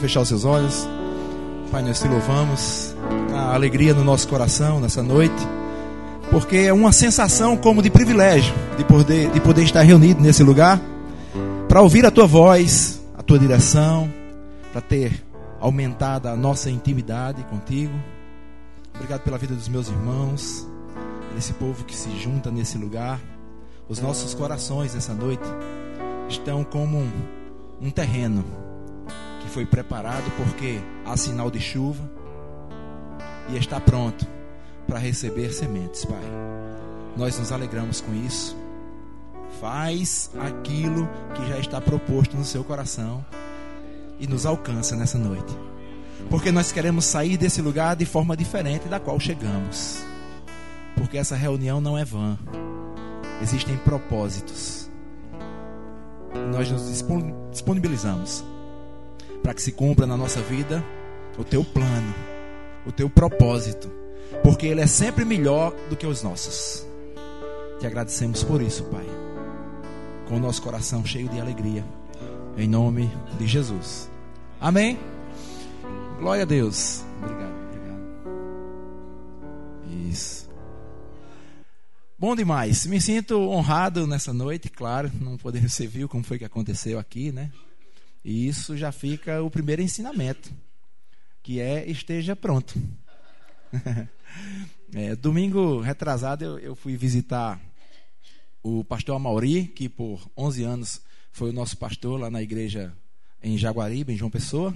pode fechar os seus olhos. Pai, nós te louvamos, a alegria no nosso coração nessa noite, porque é uma sensação como de privilégio de poder estar reunido nesse lugar, para ouvir a tua voz, a tua direção, para ter aumentado a nossa intimidade contigo. Obrigado pela vida dos meus irmãos, desse povo que se junta nesse lugar. Os nossos corações nessa noite estão como um terreno que foi preparado porque há sinal de chuva e está pronto para receber sementes, Pai. Nós nos alegramos com isso. Faz aquilo que já está proposto no seu coração e nos alcança nessa noite, porque nós queremos sair desse lugar de forma diferente da qual chegamos, porque essa reunião não é vã. Existem propósitos. Nós nos disponibilizamos para que se cumpra na nossa vida o teu plano, o teu propósito, porque ele é sempre melhor do que os nossos. Te agradecemos por isso, Pai, com o nosso coração cheio de alegria, em nome de Jesus. Amém? Glória a Deus. Obrigado. Isso. Bom demais. Me sinto honrado nessa noite, claro, não poder servir como foi que aconteceu aqui, né? E isso já fica o primeiro ensinamento, que é: esteja pronto. Domingo retrasado eu fui visitar o pastor Amauri, que por 11 anos foi o nosso pastor lá na igreja em Jaguaribe, em João Pessoa.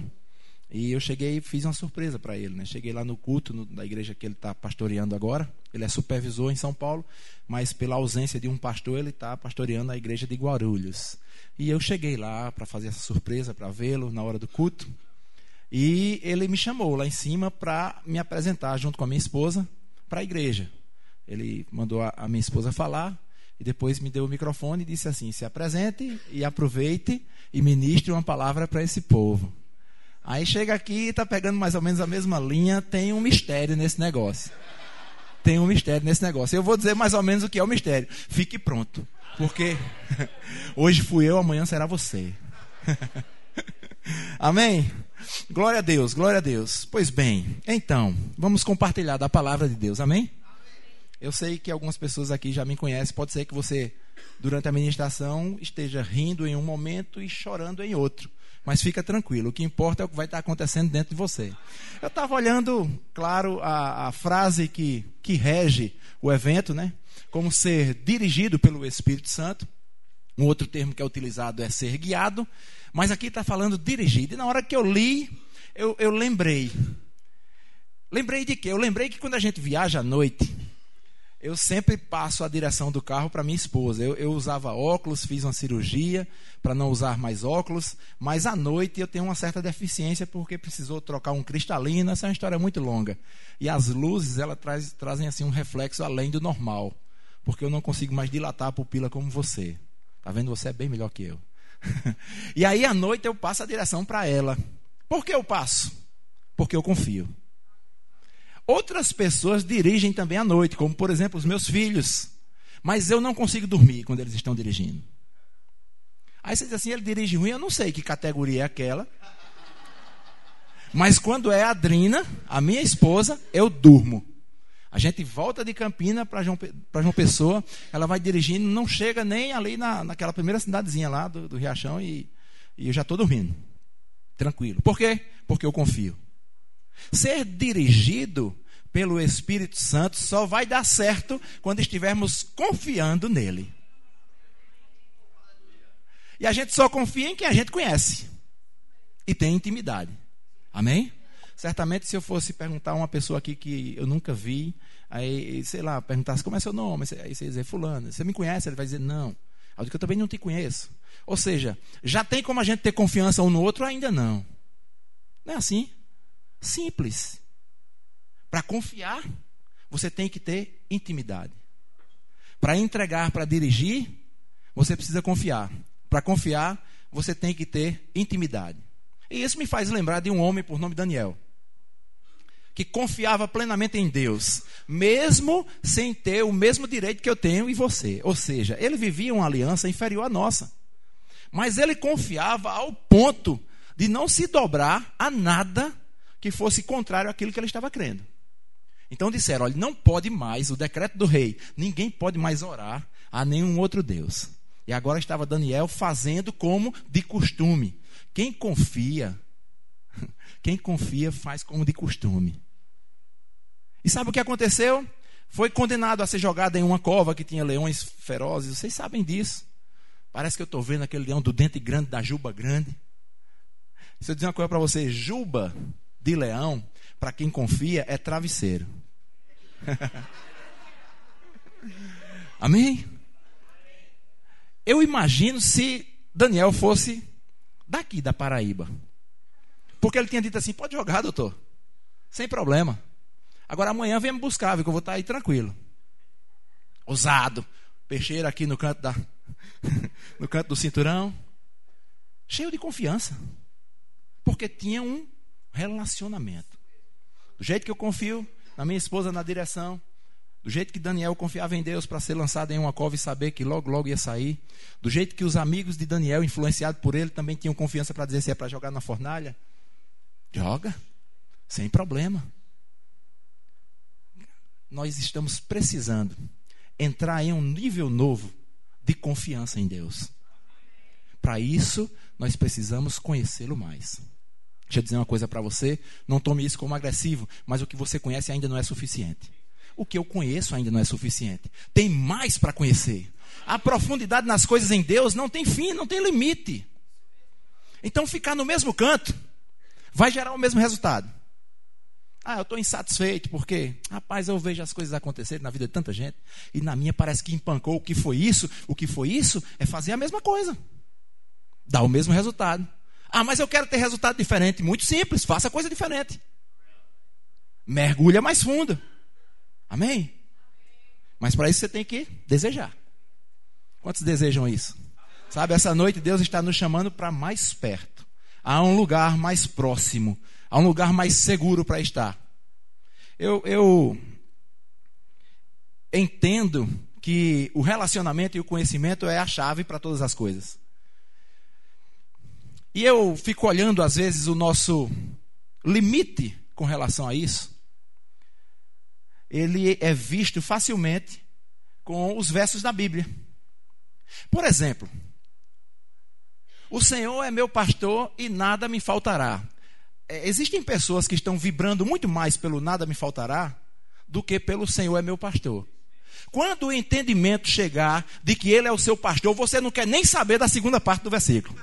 E eu cheguei e fiz uma surpresa para ele, né? Cheguei lá no culto da igreja que ele está pastoreando agora. Ele é supervisor em São Paulo, mas pela ausência de um pastor, ele está pastoreando a igreja de Guarulhos. E eu cheguei lá para fazer essa surpresa, para vê-lo na hora do culto. E ele me chamou lá em cima para me apresentar junto com a minha esposa para a igreja. Ele mandou a minha esposa falar e depois me deu o microfone e disse assim: se apresente e aproveite e ministre uma palavra para esse povo. Aí chega aqui e está pegando mais ou menos a mesma linha. Tem um mistério nesse negócio. Eu vou dizer mais ou menos o que é o mistério. Fique pronto, porque hoje fui eu, amanhã será você. Amém? Glória a Deus, glória a Deus. Pois bem, então, vamos compartilhar da palavra de Deus, amém? Eu sei que algumas pessoas aqui já me conhecem. Pode ser que você, durante a ministração, esteja rindo em um momento e chorando em outro. Mas fica tranquilo, o que importa é o que vai estar acontecendo dentro de você. Eu estava olhando, claro, a frase que rege o evento, né? Como ser dirigido pelo Espírito Santo. Um outro termo que é utilizado é ser guiado, mas aqui está falando dirigido. E na hora que eu li, eu lembrei. Lembrei de quê? Eu lembrei que quando a gente viaja à noite, eu sempre passo a direção do carro para minha esposa. Eu usava óculos, fiz uma cirurgia para não usar mais óculos, mas à noite eu tenho uma certa deficiência porque precisou trocar um cristalino. Essa é uma história muito longa. E as luzes, elas trazem assim um reflexo além do normal, porque eu não consigo mais dilatar a pupila como você. Tá vendo? Você é bem melhor que eu. E aí à noite eu passo a direção para ela. Por que eu passo? Porque eu confio. Outras pessoas dirigem também à noite, como por exemplo os meus filhos. Mas eu não consigo dormir quando eles estão dirigindo. Aí você diz assim: ele dirige ruim, eu não sei que categoria é aquela. Mas quando é a Adrina, a minha esposa, eu durmo. A gente volta de Campina para João Pessoa, ela vai dirigindo, não chega nem ali naquela primeira cidadezinha lá do Riachão e eu já estou dormindo. Tranquilo. Por quê? Porque eu confio. Ser dirigido pelo Espírito Santo só vai dar certo quando estivermos confiando nele. E a gente só confia em quem a gente conhece e tem intimidade. Amém? Certamente, se eu fosse perguntar a uma pessoa aqui que eu nunca vi, aí, sei lá, perguntasse como é seu nome, aí você ia dizer: fulano, você me conhece? Ele vai dizer: não. Eu digo: eu também não te conheço. Ou seja, já tem como a gente ter confiança um no outro? Ainda não. Não é assim? Simples. Para confiar, você tem que ter intimidade. Para entregar, para dirigir, você precisa confiar. Para confiar, você tem que ter intimidade. E isso me faz lembrar de um homem por nome Daniel, que confiava plenamente em Deus, mesmo sem ter o mesmo direito que eu tenho e você. Ou seja, ele vivia uma aliança inferior à nossa. Mas ele confiava ao ponto de não se dobrar a nada que fosse contrário àquilo que ele estava crendo. Então disseram, olha, não pode mais, o decreto do rei, ninguém pode mais orar a nenhum outro Deus. E agora estava Daniel fazendo como de costume. Quem confia faz como de costume. E sabe o que aconteceu? Foi condenado a ser jogado em uma cova que tinha leões ferozes. Vocês sabem disso. Parece que eu estou vendo aquele leão do dente grande, da juba grande. Se eu dizer uma coisa para você, juba de leão, para quem confia, é travesseiro. Amém? Eu imagino se Daniel fosse daqui da Paraíba. Porque ele tinha dito assim, pode jogar, doutor. Sem problema. Agora amanhã vem me buscar, viu, que eu vou estar aí tranquilo. Ousado. Peixeira aqui no canto no canto do cinturão. Cheio de confiança. Porque tinha um relacionamento. Do jeito que eu confio na minha esposa na direção, do jeito que Daniel confiava em Deus para ser lançado em uma cova e saber que logo, logo ia sair, do jeito que os amigos de Daniel, influenciados por ele, também tinham confiança para dizer se é para jogar na fornalha, joga, sem problema. Nós estamos precisando entrar em um nível novo de confiança em Deus. Para isso, nós precisamos conhecê-lo mais. Deixa eu dizer uma coisa para você, não tome isso como agressivo, mas o que você conhece ainda não é suficiente. O que eu conheço ainda não é suficiente. Tem mais para conhecer. A profundidade nas coisas em Deus não tem fim, não tem limite. Então ficar no mesmo canto vai gerar o mesmo resultado. Eu estou insatisfeito porque, rapaz, eu vejo as coisas acontecerem na vida de tanta gente e na minha parece que empancou. O que foi isso? O que foi isso é fazer a mesma coisa. Dá o mesmo resultado. Mas eu quero ter resultado diferente. Muito simples, faça coisa diferente. Mergulha mais fundo. Amém? Mas para isso você tem que desejar. Quantos desejam isso? Sabe, essa noite Deus está nos chamando para mais perto. A um lugar mais próximo. A um lugar mais seguro para estar. Eu entendo que o relacionamento e o conhecimento é a chave para todas as coisas. E eu fico olhando às vezes o nosso limite com relação a isso. Ele é visto facilmente com os versos da Bíblia. Por exemplo, o Senhor é meu pastor e nada me faltará. Existem pessoas que estão vibrando muito mais pelo nada me faltará do que pelo Senhor é meu pastor. Quando o entendimento chegar de que Ele é o seu pastor, você não quer nem saber da segunda parte do versículo.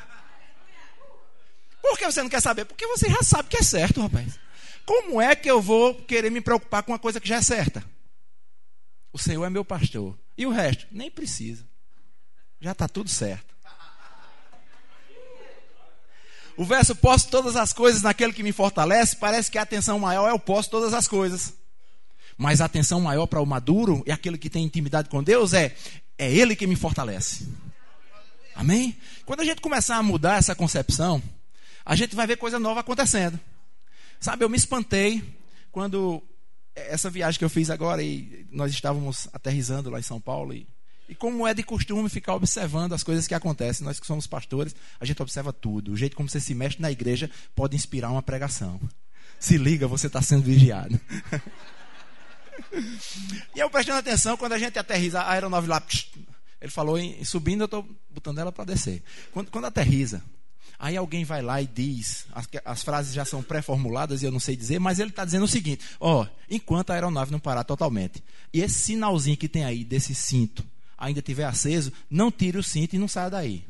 Por que você não quer saber? Porque você já sabe que é certo, rapaz. Como é que eu vou querer me preocupar com uma coisa que já é certa? O Senhor é meu pastor. E o resto? Nem precisa. Já está tudo certo. O verso posso todas as coisas naquele que me fortalece, parece que a atenção maior é o posso todas as coisas. Mas a atenção maior para o maduro e aquele que tem intimidade com Deus é Ele que me fortalece. Amém? Quando a gente começar a mudar essa concepção, a gente vai ver coisa nova acontecendo. Sabe, eu me espantei quando essa viagem que eu fiz agora e nós estávamos aterrissando lá em São Paulo e como é de costume ficar observando as coisas que acontecem. Nós que somos pastores, a gente observa tudo. O jeito como você se mexe na igreja pode inspirar uma pregação. Se liga, você está sendo vigiado. E eu prestando atenção, quando a gente aterrissa a aeronave lá, ele falou em subindo, eu estou botando ela para descer. Quando aterrissa, aí alguém vai lá e diz, as frases já são pré-formuladas e eu não sei dizer, mas ele está dizendo o seguinte, enquanto a aeronave não parar totalmente, e esse sinalzinho que tem aí desse cinto ainda estiver aceso, não tire o cinto e não saia daí.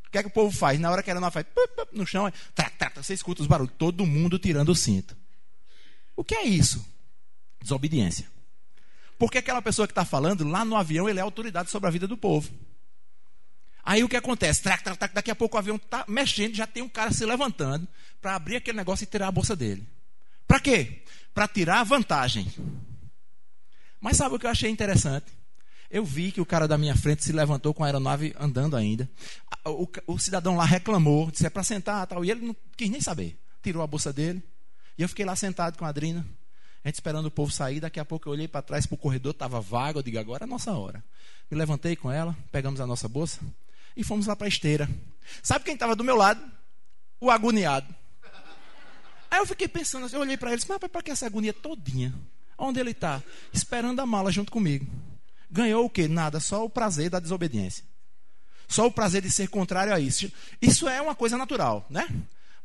O que é que o povo faz? Na hora que a aeronave faz no chão, você escuta os barulhos, todo mundo tirando o cinto. O que é isso? Desobediência. Porque aquela pessoa que está falando, lá no avião, ele é autoridade sobre a vida do povo. Aí o que acontece? Daqui a pouco o avião está mexendo, já tem um cara se levantando para abrir aquele negócio e tirar a bolsa dele. Para quê? Para tirar a vantagem. Mas sabe o que eu achei interessante? Eu vi que o cara da minha frente se levantou com a aeronave andando ainda. O cidadão lá reclamou, disse para sentar tal, e ele não quis nem saber. Tirou a bolsa dele. E eu fiquei lá sentado com a Adrina, a gente esperando o povo sair. Daqui a pouco eu olhei para trás para o corredor, estava vago. Eu digo, agora é a nossa hora. Me levantei com ela, pegamos a nossa bolsa e fomos lá para a esteira. Sabe quem estava do meu lado? o agoniado. Aí eu fiquei pensando, eu olhei para ele e disse, mas para que essa agonia todinha? Onde ele está? Esperando a mala junto comigo. Ganhou o quê? Nada, só o prazer da desobediência. Só o prazer de ser contrário a isso. Isso é uma coisa natural, né?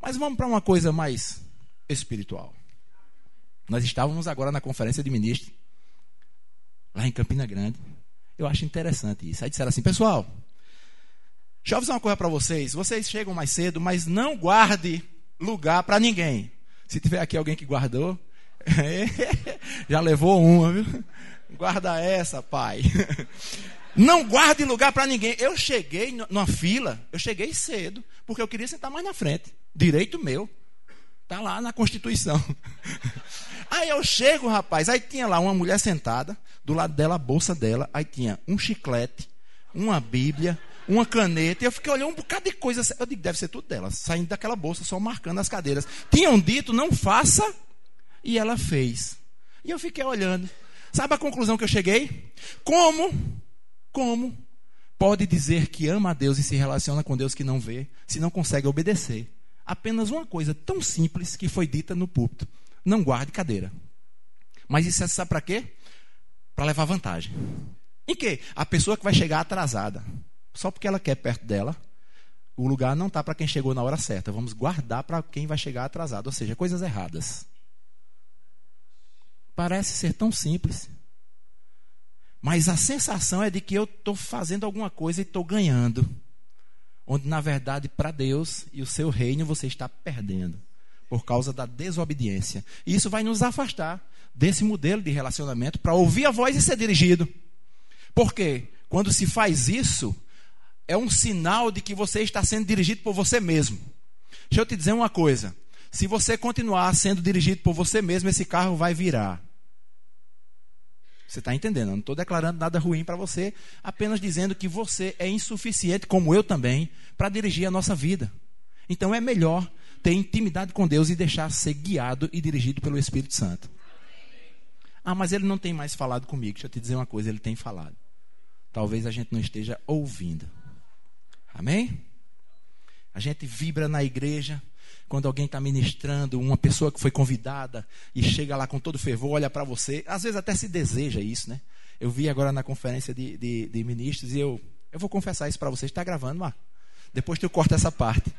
Mas vamos para uma coisa mais espiritual. Nós estávamos agora na conferência de ministros, lá em Campina Grande. Eu acho interessante isso. Aí disseram assim, pessoal, deixa eu avisar uma coisa para vocês. Vocês chegam mais cedo, mas não guarde lugar para ninguém. Se tiver aqui alguém que guardou, já levou uma, viu? Guarda essa, pai. Não guarde lugar para ninguém. Eu cheguei numa fila, eu cheguei cedo, porque eu queria sentar mais na frente. Direito meu. Está lá na Constituição. Aí eu chego, rapaz, aí tinha lá uma mulher sentada, do lado dela a bolsa dela, aí tinha um chiclete, uma bíblia, uma caneta, e eu fiquei olhando um bocado de coisa. Eu digo, deve ser tudo dela, saindo daquela bolsa, só marcando as cadeiras. Tinham dito, não faça, e ela fez. E eu fiquei olhando. Sabe a conclusão que eu cheguei? Como pode dizer que ama a Deus e se relaciona com Deus que não vê, se não consegue obedecer? Apenas uma coisa tão simples que foi dita no púlpito. Não guarde cadeira. Mas isso é, sabe para quê? Para levar vantagem. Em quê? A pessoa que vai chegar atrasada, só porque ela quer perto dela, o lugar não está para quem chegou na hora certa. Vamos guardar para quem vai chegar atrasado. Ou seja, coisas erradas. Parece ser tão simples. Mas a sensação é de que eu estou fazendo alguma coisa e estou ganhando. Onde, na verdade, para Deus e o seu reino, você está perdendo. Por causa da desobediência. E isso vai nos afastar desse modelo de relacionamento para ouvir a voz e ser dirigido. Por quê? Quando se faz isso, é um sinal de que você está sendo dirigido por você mesmo. Deixa eu te dizer uma coisa. Se você continuar sendo dirigido por você mesmo, esse carro vai virar. Você está entendendo? Eu não estou declarando nada ruim para você, apenas dizendo que você é insuficiente, como eu também, para dirigir a nossa vida. Então é melhor ter intimidade com Deus e deixar ser guiado e dirigido pelo Espírito Santo. Ah, mas ele não tem mais falado comigo. Deixa eu te dizer uma coisa, ele tem falado. Talvez a gente não esteja ouvindo. Amém? A gente vibra na igreja quando alguém está ministrando, uma pessoa que foi convidada e chega lá com todo fervor, olha para você. Às vezes até se deseja isso, né? Eu vi agora na conferência de ministros e eu vou confessar isso para você. Está gravando, Marco? Depois tu corta essa parte.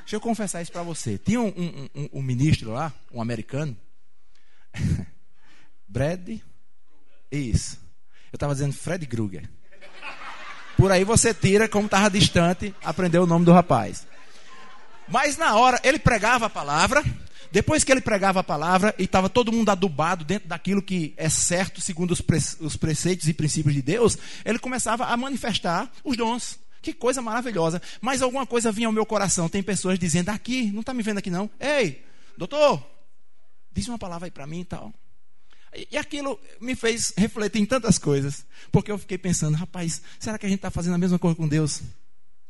Deixa eu confessar isso para você. Tinha um ministro lá, um americano. Brad. Isso. Eu estava dizendo Fred Krueger. Por aí você tira, como estava distante, aprendeu o nome do rapaz. Mas na hora, ele pregava a palavra. Depois que ele pregava a palavra, e estava todo mundo adubado dentro daquilo que é certo, segundo os preceitos e princípios de Deus, ele começava a manifestar os dons. Que coisa maravilhosa. Mas alguma coisa vinha ao meu coração. Tem pessoas dizendo, aqui, não está me vendo aqui não. Ei, doutor, diz uma palavra aí para mim e tal. E aquilo me fez refletir em tantas coisas. Porque eu fiquei pensando, rapaz, será que a gente está fazendo a mesma coisa com Deus?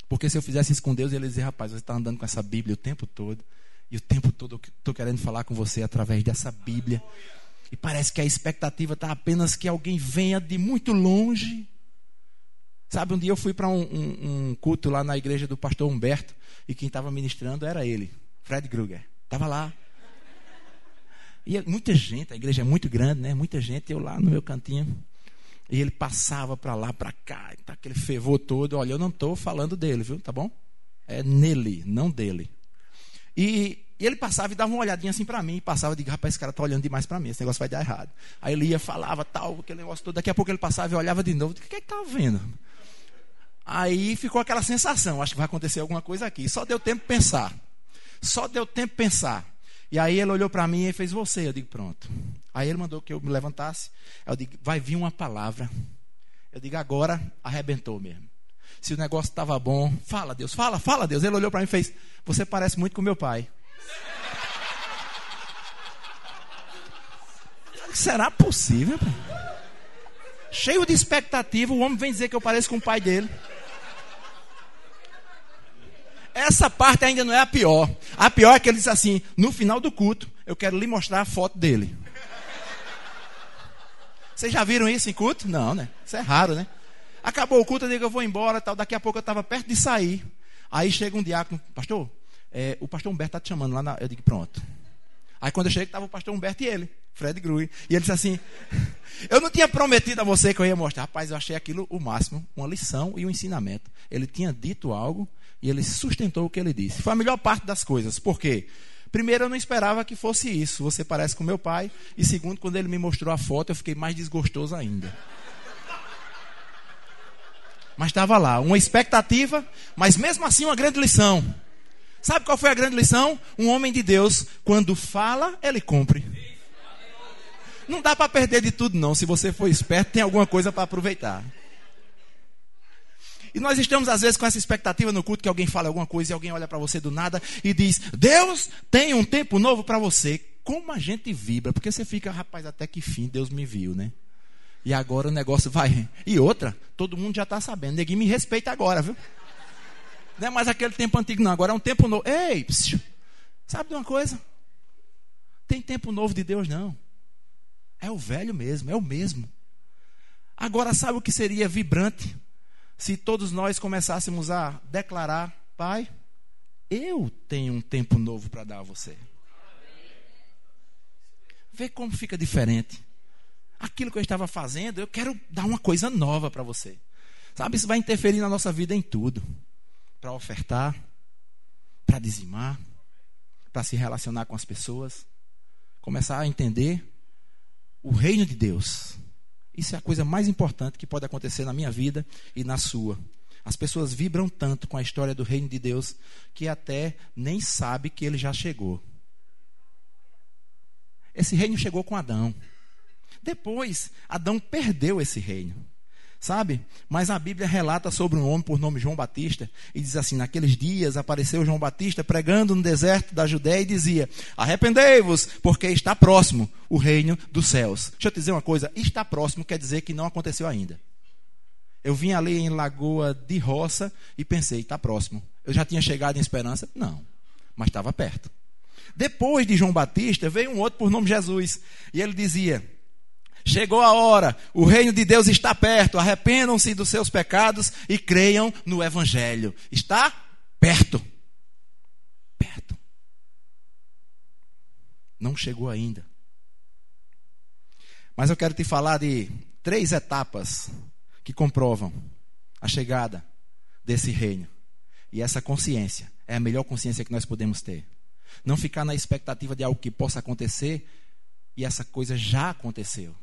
Porque se eu fizesse isso com Deus, ele ia dizer, rapaz, você está andando com essa Bíblia o tempo todo. E o tempo todo eu estou querendo falar com você através dessa Bíblia. E parece que a expectativa está apenas que alguém venha de muito longe. Sabe, um dia eu fui para um culto lá na igreja do pastor Humberto. E quem estava ministrando era ele, Fred Krueger. Estava lá. E muita gente, a igreja é muito grande, né? Muita gente, eu lá no meu cantinho. E ele passava para lá, para cá, tá aquele fervor todo. Olha, eu não estou falando dele, viu? Tá bom? É nele, não dele. E ele passava e dava uma olhadinha assim para mim. E passava e digo, rapaz, esse cara está olhando demais para mim. Esse negócio vai dar errado. Aí ele ia, falava tal, aquele negócio todo. Daqui a pouco ele passava e olhava de novo. O que é que estava vendo? Aí ficou aquela sensação. Acho que vai acontecer alguma coisa aqui. Só deu tempo de pensar. Só deu tempo de pensar. E aí ele olhou para mim e fez você. Eu digo, pronto. Aí ele mandou que eu me levantasse. Eu digo, vai vir uma palavra. Eu digo, agora arrebentou mesmo. Se o negócio estava bom, fala Deus, fala Deus. Ele olhou para mim e fez, você parece muito com meu pai. Será possível? Cheio de expectativa, o homem vem dizer que eu pareço com o pai dele. Essa parte ainda não é a pior. A pior é que ele diz assim, no final do culto, eu quero lhe mostrar a foto dele. Vocês já viram isso em culto? Não, né? Isso é raro, né? Acabou o culto, eu digo, eu vou embora, tal. Daqui a pouco eu estava perto de sair. Aí chega um diácono, pastor, o pastor Humberto está te chamando lá na... Eu digo, pronto. Aí quando eu cheguei, estava o pastor Humberto e ele, Fred Grui. E ele disse assim, eu não tinha prometido a você que eu ia mostrar. Rapaz, eu achei aquilo o máximo, uma lição e um ensinamento. Ele tinha dito algo e ele sustentou o que ele disse. Foi a melhor parte das coisas. Por quê? Primeiro, eu não esperava que fosse isso. Você parece com meu pai. E segundo, quando ele me mostrou a foto, eu fiquei mais desgostoso ainda. Mas estava lá, uma expectativa, mas mesmo assim uma grande lição. Sabe qual foi a grande lição? Um homem de Deus, quando fala, ele cumpre. Não dá para perder de tudo não. Se você for esperto, tem alguma coisa para aproveitar. E nós estamos às vezes com essa expectativa no culto que alguém fala alguma coisa e alguém olha para você do nada e diz, Deus tem um tempo novo para você. Como a gente vibra, porque você fica, rapaz, até que fim Deus me viu, né? E agora o negócio vai. E outra, todo mundo já está sabendo. Ninguém me respeita agora, viu? Não é mais aquele tempo antigo, não. Agora é um tempo novo. Ei, psiu, sabe de uma coisa? Tem tempo novo de Deus, não. É o velho mesmo, é o mesmo. Agora, sabe o que seria vibrante? Se todos nós começássemos a declarar, Pai, eu tenho um tempo novo para dar a você. Vê como fica diferente. Aquilo que eu estava fazendo, eu quero dar uma coisa nova para você. Sabe, isso vai interferir na nossa vida em tudo. Para ofertar, para dizimar, para se relacionar com as pessoas. Começar a entender o reino de Deus. Isso é a coisa mais importante que pode acontecer na minha vida e na sua. As pessoas vibram tanto com a história do reino de Deus que até nem sabe que ele já chegou. Esse reino chegou com Adão. Depois, Adão perdeu esse reino. Sabe? Mas a Bíblia relata sobre um homem por nome João Batista e diz assim, naqueles dias apareceu João Batista pregando no deserto da Judéia e dizia, arrependei-vos, porque está próximo o reino dos céus. Deixa eu te dizer uma coisa, está próximo quer dizer que não aconteceu ainda. Eu vim ali em Lagoa de Roça e pensei, está próximo. Eu já tinha chegado em Esperança? Não, mas estava perto. Depois de João Batista veio um outro por nome Jesus e ele dizia, chegou a hora, o reino de Deus está perto, arrependam-se dos seus pecados e creiam no Evangelho. Está perto. Perto. Não chegou ainda. Mas eu quero te falar de 3 etapas que comprovam a chegada desse reino. E essa consciência é a melhor consciência que nós podemos ter. Não ficar na expectativa de algo que possa acontecer e essa coisa já aconteceu.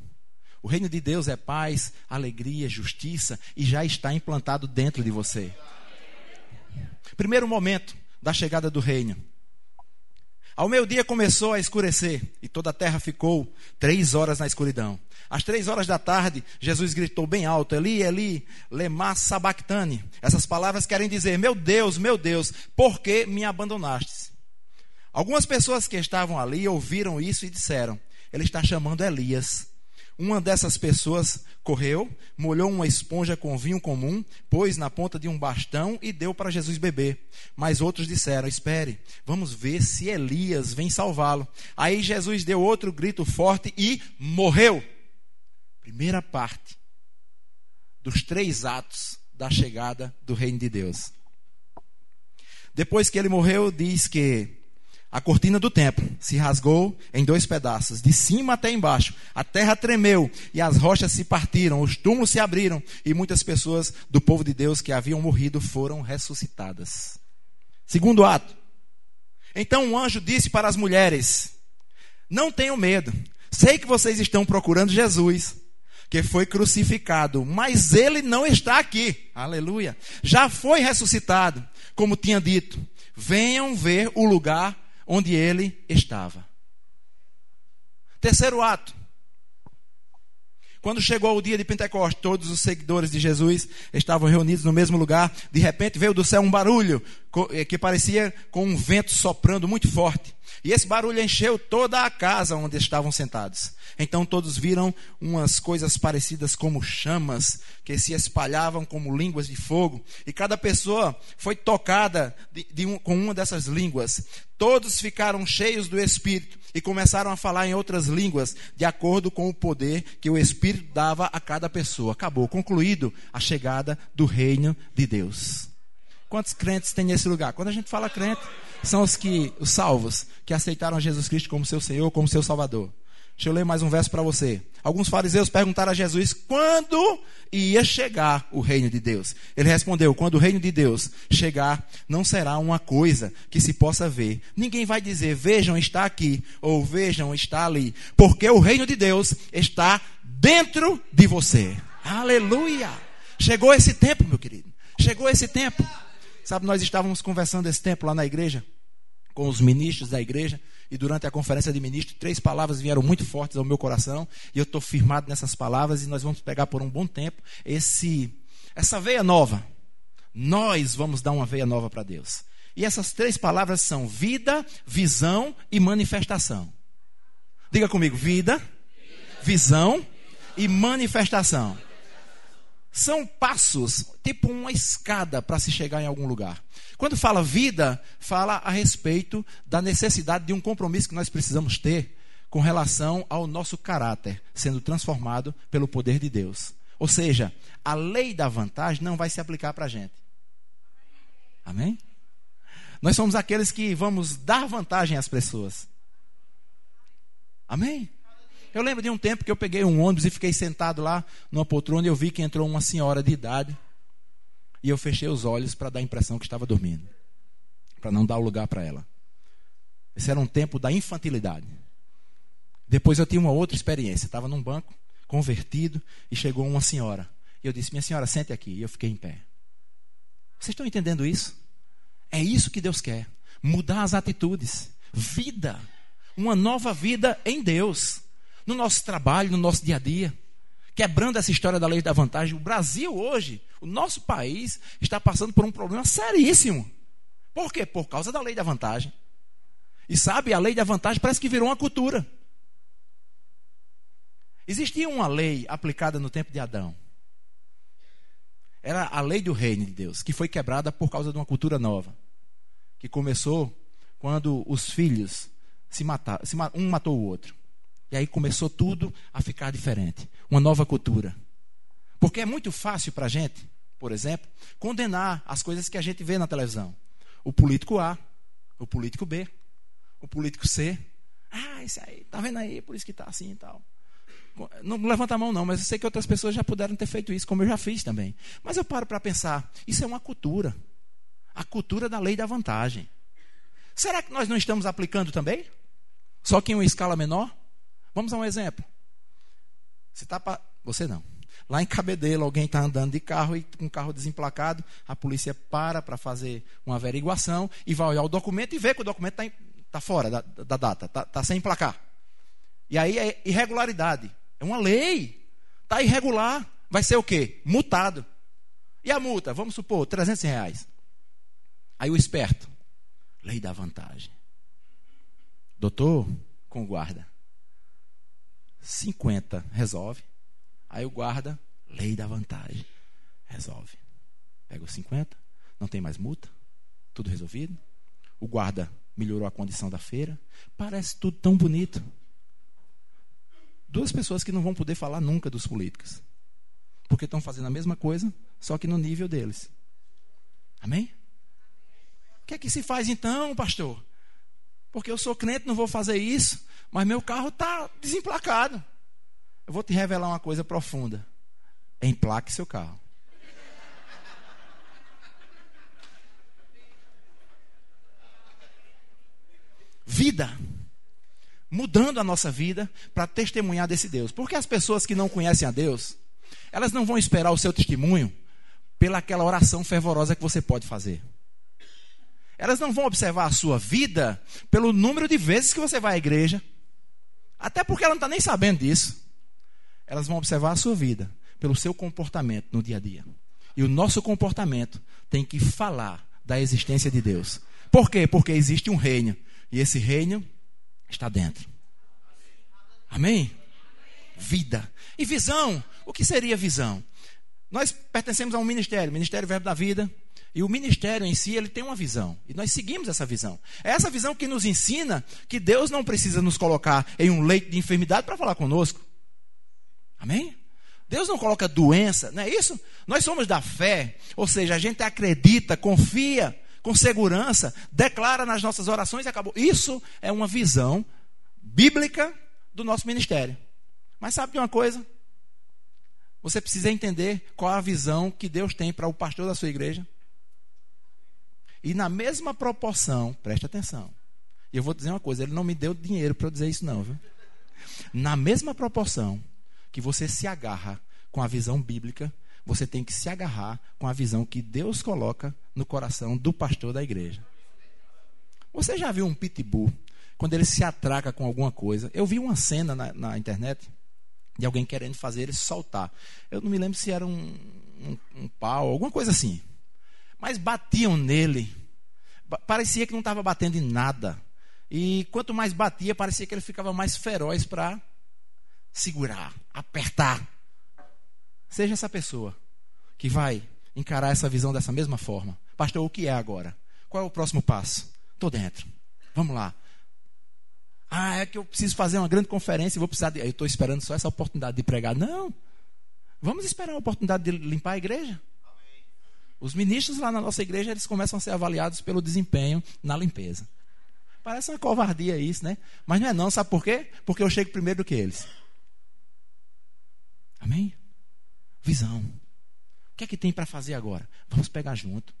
O reino de Deus é paz, alegria, justiça e já está implantado dentro de você. Primeiro momento da chegada do reino. Ao meio-dia começou a escurecer e toda a terra ficou 3 horas na escuridão. Às 3 horas da tarde, Jesus gritou bem alto, Eli, Eli, lema sabactani. Essas palavras querem dizer, meu Deus, por que me abandonastes? Algumas pessoas que estavam ali ouviram isso e disseram, ele está chamando Elias. Uma dessas pessoas correu, molhou uma esponja com vinho comum, pôs na ponta de um bastão e deu para Jesus beber. Mas outros disseram, espere, vamos ver se Elias vem salvá-lo. Aí Jesus deu outro grito forte e morreu. Primeira parte dos 3 atos da chegada do reino de Deus. Depois que ele morreu, diz que a cortina do templo se rasgou em 2 pedaços, de cima até embaixo. A terra tremeu e as rochas se partiram, os túmulos se abriram e muitas pessoas do povo de Deus que haviam morrido foram ressuscitadas. Segundo ato. Então um anjo disse para as mulheres, não tenham medo, sei que vocês estão procurando Jesus, que foi crucificado, mas ele não está aqui. Aleluia. Já foi ressuscitado, como tinha dito. Venham ver o lugar onde ele estava. Terceiro ato. Quando chegou o dia de Pentecostes, todos os seguidores de Jesus estavam reunidos no mesmo lugar. De repente veio do céu um barulho que parecia com um vento soprando muito forte. E esse barulho encheu toda a casa onde estavam sentados. Então todos viram umas coisas parecidas como chamas, que se espalhavam como línguas de fogo. E cada pessoa foi tocada com uma dessas línguas. Todos ficaram cheios do Espírito e começaram a falar em outras línguas, de acordo com o poder que o Espírito dava a cada pessoa. Acabou, concluído a chegada do reino de Deus. Quantos crentes tem nesse lugar? Quando a gente fala crente, são os salvos, que aceitaram Jesus Cristo como seu Senhor, como seu Salvador. Deixa eu ler mais um verso para você. Alguns fariseus perguntaram a Jesus quando ia chegar o reino de Deus. Ele respondeu: quando o reino de Deus chegar, não será uma coisa que se possa ver. Ninguém vai dizer, vejam, está aqui, ou vejam, está ali. Porque o reino de Deus está dentro de você. Aleluia! Chegou esse tempo, meu querido. Chegou esse tempo. Sabe, nós estávamos conversando esse tempo lá na igreja, com os ministros da igreja, e durante a conferência de ministros, 3 palavras vieram muito fortes ao meu coração, e eu estou firmado nessas palavras, e nós vamos pegar por um bom tempo essa veia nova. Nós vamos dar uma veia nova para Deus. E essas 3 palavras são vida, visão e manifestação. Diga comigo, vida, visão e manifestação. São passos, tipo uma escada para se chegar em algum lugar. Quando fala vida, fala a respeito da necessidade de um compromisso que nós precisamos ter com relação ao nosso caráter sendo transformado pelo poder de Deus. Ou seja, a lei da vantagem não vai se aplicar para a gente. Amém? Nós somos aqueles que vamos dar vantagem às pessoas. Amém? Eu lembro de um tempo que eu peguei um ônibus e fiquei sentado lá numa poltrona e eu vi que entrou uma senhora de idade e eu fechei os olhos para dar a impressão que estava dormindo, para não dar o lugar para ela. Esse era um tempo da infantilidade. Depois eu tive uma outra experiência. Estava num banco, convertido, e chegou uma senhora. E eu disse, minha senhora, sente aqui. E eu fiquei em pé. Vocês estão entendendo isso? É isso que Deus quer. Mudar as atitudes. Vida. Uma nova vida em Deus. No nosso trabalho, no nosso dia a dia. Quebrando essa história da lei da vantagem. O Brasil hoje, o nosso país, está passando por um problema seríssimo. Por quê? Por causa da lei da vantagem. E sabe, a lei da vantagem parece que virou uma cultura. Existia uma lei aplicada no tempo de Adão. Era a lei do reino de Deus, que foi quebrada por causa de uma cultura nova. Que começou quando os filhos se mataram, um matou o outro. E aí começou tudo a ficar diferente. Uma nova cultura. Porque é muito fácil para a gente, por exemplo, condenar as coisas que a gente vê na televisão. O político A, o político B, o político C. Ah, esse aí, tá vendo aí, por isso que tá assim e tal. Não levanta a mão não, mas eu sei que outras pessoas já puderam ter feito isso, como eu já fiz também. Mas eu paro para pensar, isso é uma cultura. A cultura da lei da vantagem. Será que nós não estamos aplicando também? Só que em uma escala menor? Vamos a um exemplo. Você não. Lá em Cabedelo, alguém está andando de carro e com um carro desemplacado, a polícia para fazer uma averiguação e vai olhar o documento e vê que o documento está fora da data, está sem emplacar. E aí é irregularidade. É uma lei. Está irregular. Vai ser o quê? Multado. E a multa? Vamos supor, R$300. Aí o esperto. Lei da vantagem. Doutor, com o guarda. 50, resolve. Aí o guarda, lei da vantagem. Resolve. Pega os 50, não tem mais multa. Tudo resolvido. O guarda melhorou a condição da feira. Parece tudo tão bonito. 2 pessoas que não vão poder falar nunca dos políticos. Porque estão fazendo a mesma coisa, só que no nível deles. Amém? O que é que se faz então, pastor? Porque eu sou crente, não vou fazer isso, mas meu carro está desemplacado. Eu vou te revelar uma coisa profunda. Emplaque seu carro. Vida. Mudando a nossa vida para testemunhar desse Deus. Porque as pessoas que não conhecem a Deus, elas não vão esperar o seu testemunho pelaquela oração fervorosa que você pode fazer. Elas não vão observar a sua vida pelo número de vezes que você vai à igreja. Até porque ela não está nem sabendo disso. Elas vão observar a sua vida pelo seu comportamento no dia a dia. E o nosso comportamento tem que falar da existência de Deus. Por quê? Porque existe um reino. E esse reino está dentro. Amém? Vida. E visão. O que seria visão? Nós pertencemos a um ministério. Ministério Verbo da Vida. E o ministério em si, ele tem uma visão. E nós seguimos essa visão. É essa visão que nos ensina que Deus não precisa nos colocar em um leito de enfermidade para falar conosco. Amém? Deus não coloca doença, não é isso? Nós somos da fé, ou seja, a gente acredita, confia, com segurança, declara nas nossas orações e acabou. Isso é uma visão bíblica do nosso ministério. Mas sabe de uma coisa? Você precisa entender qual a visão que Deus tem para o pastor da sua igreja. E na mesma proporção, preste atenção. E eu vou dizer uma coisa, ele não me deu dinheiro para eu dizer isso não, viu? Na mesma proporção que você se agarra com a visão bíblica, você tem que se agarrar com a visão que Deus coloca no coração do pastor da igreja. Você já viu um pitbull, quando ele se atraca com alguma coisa? Eu vi uma cena na internet de alguém querendo fazer ele soltar. Eu não me lembro se era um pau, alguma coisa assim. Mas batiam nele. Parecia que não estava batendo em nada. E quanto mais batia, parecia que ele ficava mais feroz para segurar, apertar. Seja essa pessoa que vai encarar essa visão dessa mesma forma. Pastor, o que é agora? Qual é o próximo passo? Estou dentro. Vamos lá. Ah, é que eu preciso fazer uma grande conferência e vou precisar eu estou esperando só essa oportunidade de pregar. Não. Vamos esperar a oportunidade de limpar a igreja. Amém. Os ministros lá na nossa igreja, eles começam a ser avaliados pelo desempenho na limpeza. Parece uma covardia isso, né? Mas não é não, sabe por quê? Porque eu chego primeiro do que eles. Amém? Visão. O que é que tem para fazer agora? Vamos pegar junto.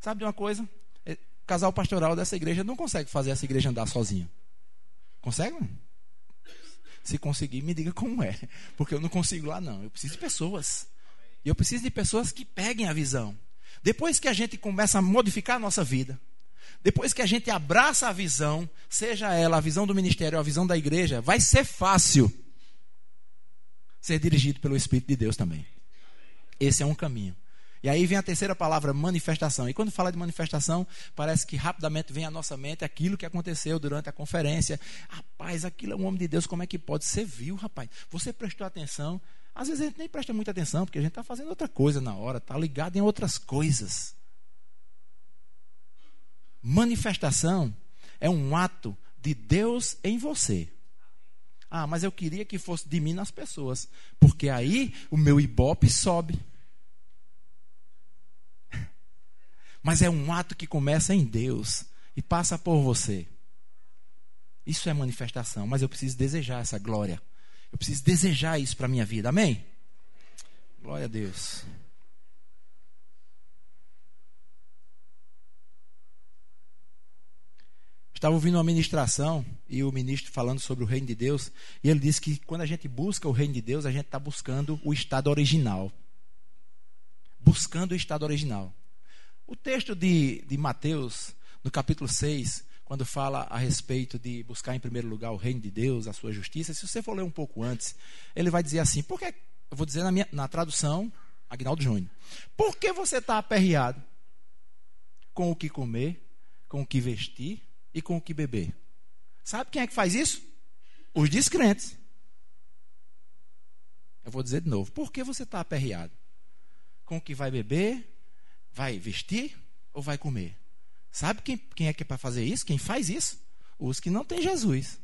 Sabe de uma coisa? O casal pastoral dessa igreja não consegue fazer essa igreja andar sozinho. Consegue? Se conseguir, me diga como é. Porque eu não consigo lá não. Eu preciso de pessoas. E eu preciso de pessoas que peguem a visão. Depois que a gente começa a modificar a nossa vida, depois que a gente abraça a visão, seja ela a visão do ministério ou a visão da igreja, vai ser fácil ser dirigido pelo Espírito de Deus também. Esse é um caminho. E aí vem a terceira palavra, manifestação. E quando fala de manifestação, parece que rapidamente vem à nossa mente aquilo que aconteceu durante a conferência. Rapaz, aquilo é um homem de Deus, como é que pode? Você viu, rapaz? Você prestou atenção? Às vezes a gente nem presta muita atenção, porque a gente está fazendo outra coisa na hora, está ligado em outras coisas. Manifestação é um ato de Deus em você. Ah, mas eu queria que fosse de mim nas pessoas, porque aí o meu ibope sobe. Mas é um ato que começa em Deus e passa por você. Isso é manifestação, mas eu preciso desejar essa glória. Eu preciso desejar isso para a minha vida, amém? Glória a Deus. Estava ouvindo uma ministração e o ministro falando sobre o reino de Deus, e ele disse que quando a gente busca o reino de Deus, a gente está buscando o estado original. Buscando o estado original. O texto de Mateus, no capítulo 6, quando fala a respeito de buscar em primeiro lugar o reino de Deus, a sua justiça, se você for ler um pouco antes, ele vai dizer assim, eu vou dizer na tradução, Aguinaldo Júnior, por que você está aperreado com o que comer, com o que vestir e com o que beber? Sabe quem é que faz isso? Os descrentes. Eu vou dizer de novo, por que você está aperreado com o que vai beber, vai vestir ou vai comer? Sabe quem é que é para fazer isso? Quem faz isso? Os que não têm Jesus.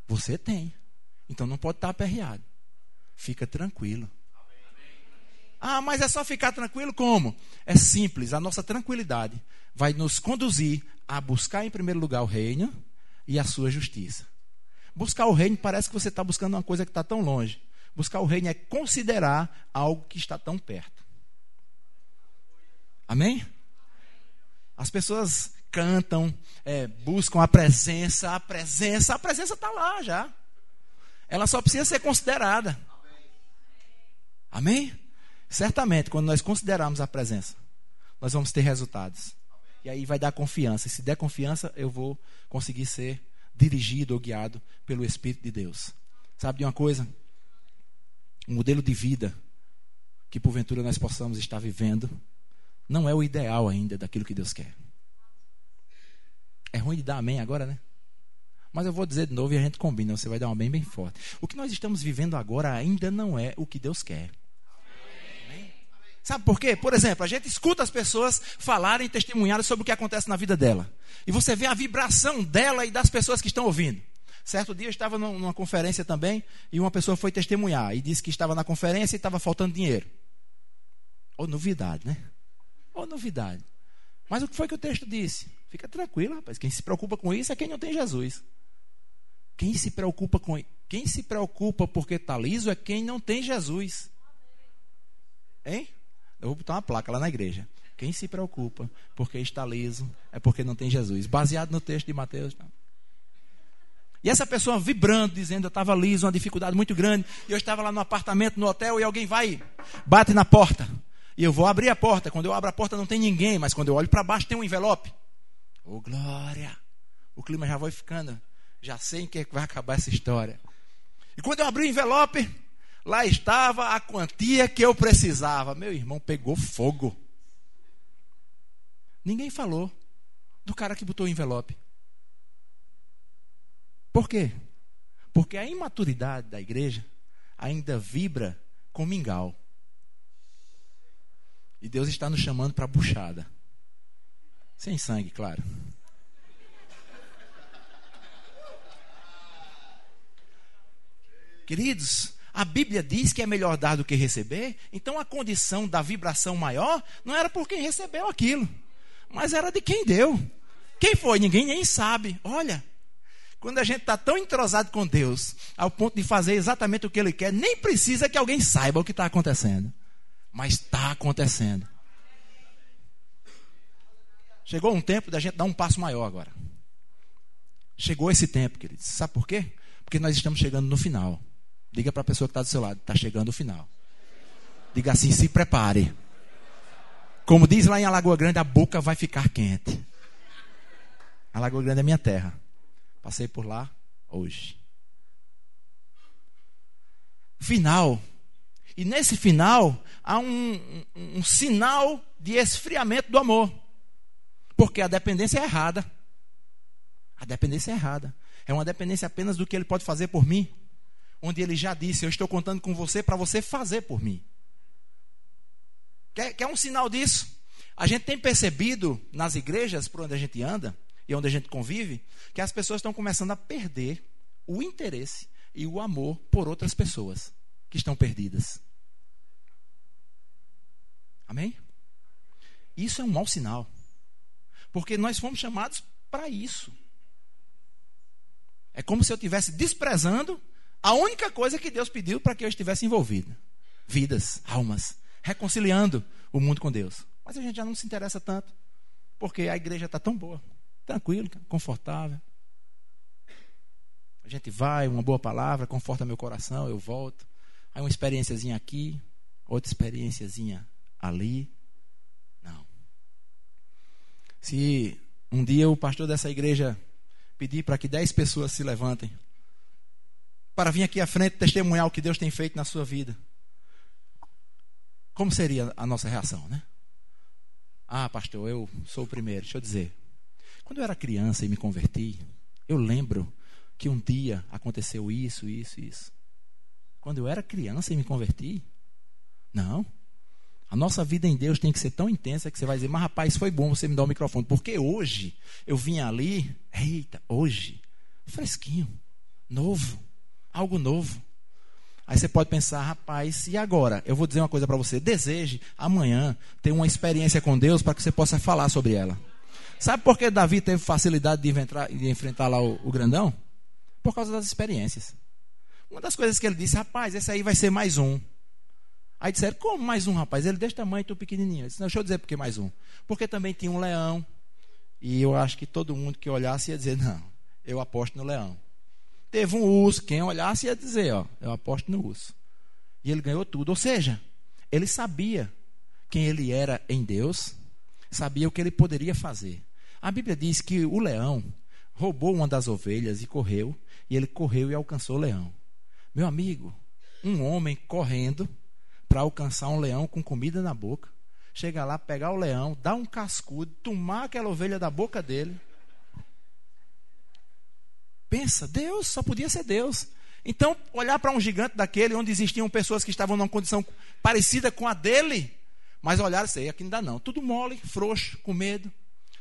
Você tem. Então não pode estar aperreado. Fica tranquilo. Ah, mas é só ficar tranquilo como? É simples. A nossa tranquilidade vai nos conduzir a buscar em primeiro lugar o reino e a sua justiça. Buscar o reino parece que você está buscando uma coisa que está tão longe. Buscar o reino é considerar algo que está tão perto. Amém? As pessoas cantam, buscam a presença está lá já. Ela só precisa ser considerada. Amém? Certamente, quando nós considerarmos a presença, nós vamos ter resultados. E aí vai dar confiança. E se der confiança, eu vou conseguir ser dirigido ou guiado pelo Espírito de Deus. Sabe de uma coisa? O modelo de vida que porventura nós possamos estar vivendo não é o ideal ainda daquilo que Deus quer. É ruim de dar amém agora, né? Mas eu vou dizer de novo e a gente combina. Você vai dar um amém bem forte. O que nós estamos vivendo agora ainda não é o que Deus quer. Amém? Sabe por quê? Por exemplo, a gente escuta as pessoas falarem e testemunharem sobre o que acontece na vida dela. E você vê a vibração dela e das pessoas que estão ouvindo. Certo dia eu estava numa conferência também, e uma pessoa foi testemunhar, e disse que estava na conferência e estava faltando dinheiro. Ou novidade, né? Ou novidade. Mas o que foi que o texto disse? Fica tranquilo, rapaz. Quem se preocupa com isso é quem não tem Jesus. Quem se preocupa porque está liso é quem não tem Jesus. Hein? Eu vou botar uma placa lá na igreja. Quem se preocupa porque está liso é porque não tem Jesus. Baseado no texto de Mateus. Não. E essa pessoa vibrando, dizendo, eu estava liso, uma dificuldade muito grande, e eu estava lá no apartamento, no hotel, e alguém vai, bate na porta. E eu vou abrir a porta. Quando eu abro a porta não tem ninguém, mas quando eu olho para baixo tem um envelope. Oh, glória! O clima já vai ficando. Já sei em que vai acabar essa história. E quando eu abri o envelope, lá estava a quantia que eu precisava. Meu irmão, pegou fogo. Ninguém falou do cara que botou o envelope. Por quê? Porque a imaturidade da igreja ainda vibra com mingau. E Deus está nos chamando para a buchada. Sem sangue, claro. Queridos, a Bíblia diz que é melhor dar do que receber. Então a condição da vibração maior não era por quem recebeu aquilo, mas era de quem deu. Quem foi? Ninguém nem sabe. Olha, quando a gente está tão entrosado com Deus, ao ponto de fazer exatamente o que Ele quer, nem precisa que alguém saiba o que está acontecendo. Mas está acontecendo. Chegou um tempo da gente dar um passo maior agora. Chegou esse tempo, queridos. Sabe por quê? Porque nós estamos chegando no final. Diga para a pessoa que está do seu lado, está chegando o final. Diga assim, se prepare. Como diz lá em Alagoa Grande, a boca vai ficar quente. Alagoa Grande é minha terra. Passei por lá hoje. Final. E nesse final, há um sinal de esfriamento do amor. Porque a dependência é errada. A dependência é errada. É uma dependência apenas do que Ele pode fazer por mim. Onde Ele já disse, eu estou contando com você para você fazer por mim. Quer um sinal disso? A gente tem percebido nas igrejas por onde a gente anda e onde a gente convive, que as pessoas estão começando a perder o interesse e o amor por outras pessoas que estão perdidas. Amém? Isso é um mau sinal. Porque nós fomos chamados para isso. É como se eu estivesse desprezando a única coisa que Deus pediu para que eu estivesse envolvido. Vidas, almas, reconciliando o mundo com Deus. Mas a gente já não se interessa tanto, porque a igreja está tão boa, tranquilo, confortável. A gente vai, uma boa palavra, conforta meu coração, eu volto. Aí uma experiênciazinha aqui, outra experiênciazinha ali. Não. Se um dia o pastor dessa igreja pedir para que 10 pessoas se levantem para vir aqui à frente testemunhar o que Deus tem feito na sua vida, como seria a nossa reação, né? Ah, pastor, eu sou o primeiro. Deixa eu dizer, quando eu era criança e me converti, eu lembro que um dia aconteceu isso. Quando eu era criança e me converti, não. A nossa vida em Deus tem que ser tão intensa que você vai dizer, mas rapaz, foi bom você me dar o microfone, porque hoje eu vim ali, hoje, fresquinho, novo, algo novo. Aí você pode pensar, rapaz, e agora? Eu vou dizer uma coisa para você, deseje amanhã ter uma experiência com Deus para que você possa falar sobre ela. Sabe por que Davi teve facilidade de enfrentar lá o grandão? Por causa das experiências. Uma das coisas que ele disse, rapaz, esse aí vai ser mais um. Aí disseram, como mais um, rapaz? Ele desse tamanho, tu pequenininho. Eu disse, não, deixa eu dizer por que mais um. Porque também tinha um leão. E eu acho que todo mundo que olhasse ia dizer, não, eu aposto no leão. Teve um urso, quem olhasse ia dizer, ó, eu aposto no urso. E ele ganhou tudo. Ou seja, ele sabia quem ele era em Deus, sabia o que ele poderia fazer. A Bíblia diz que o leão roubou uma das ovelhas e correu, e ele correu e alcançou o leão. Meu amigo, um homem correndo para alcançar um leão com comida na boca, chega lá, pegar o leão, dar um cascudo, tomar aquela ovelha da boca dele. Pensa, Deus, só podia ser Deus. Então, olhar para um gigante daquele, onde existiam pessoas que estavam numa condição parecida com a dele, mas olharam e disseram, aqui não dá não, tudo mole, frouxo, com medo.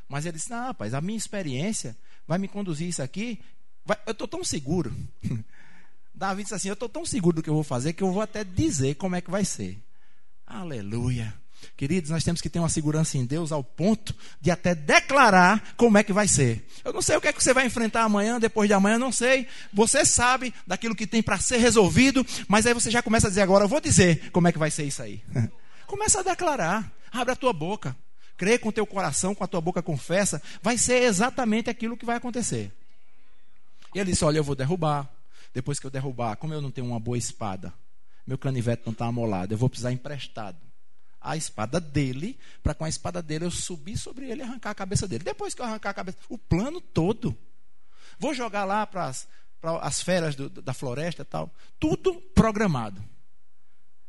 Mas ele disse, não, rapaz, a minha experiência vai me conduzir isso aqui, Eu estou tão seguro. Davi disse assim, eu estou tão seguro do que eu vou fazer que eu vou até dizer como é que vai ser. Aleluia. Queridos, nós temos que ter uma segurança em Deus ao ponto de até declarar como é que vai ser. Eu não sei o que é que você vai enfrentar amanhã, depois de amanhã, não sei. Você sabe daquilo que tem para ser resolvido, mas aí você já começa a dizer agora, eu vou dizer como é que vai ser isso aí. Começa a declarar, abre a tua boca, crê com o teu coração, com a tua boca confessa, vai ser exatamente aquilo que vai acontecer. E ele disse, olha, eu vou derrubar. Depois que eu derrubar, como eu não tenho uma boa espada, meu canivete não está amolado, eu vou precisar emprestado a espada dele, para com a espada dele eu subir sobre ele e arrancar a cabeça dele. Depois que eu arrancar a cabeça, o plano todo, vou jogar lá para as feras da floresta e tal, tudo programado.